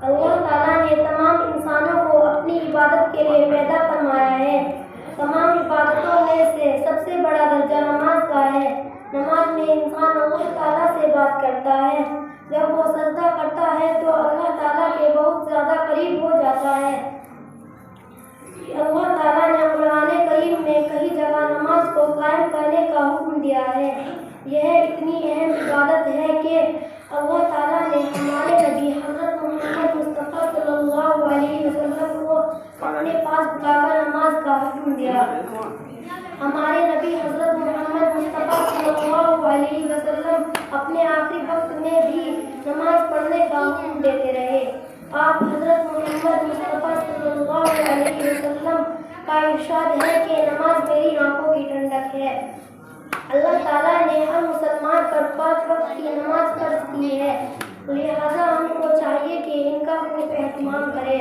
اللہ تعالیٰ نے تمام انسانوں کو اپنی عبادت کے لیے پیدا فرمایا ہے۔ تمام عبادتوں میں سے سب سے بڑا درجہ نماز کا ہے۔ نماز میں انسان اللہ تعالیٰ سے بات کرتا ہے۔ جب وہ سجدہ کرتا ہے تو اللہ تعالیٰ کے بہت زیادہ قریب ہو جاتا ہے۔ اللہ تعالیٰ نے قرآن کریم میں کئی جگہ نماز کو قائم کرنے کا حکم دیا ہے۔ یہ اتنی اہم عبادت ہے کہ اللہ تعالیٰ نے ہمارے نبی حضرت محمد مصطفیٰ صلی اللہ علیہ وسلم کو اپنے پاس بلا کر نماز کا حکم دیا۔ ہمارے نبی حضرت محمد مصطفیٰ صلی اللہ علیہ وسلم اپنے آخری وقت میں بھی نماز پڑھنے کا حکم دیتے رہے۔ آپ حضرت محمد مصطفیٰ صلی اللہ علیہ وسلم کا ارشاد ہے کہ نماز میری آنکھوں کی ٹھنڈک ہے۔ اللہ تعالیٰ نے ہر مسلمان پر 5 وقت کی نماز فرض کی ہے، لہذا ہم کو چاہیے کہ ان کا خوب اہتمام کرے۔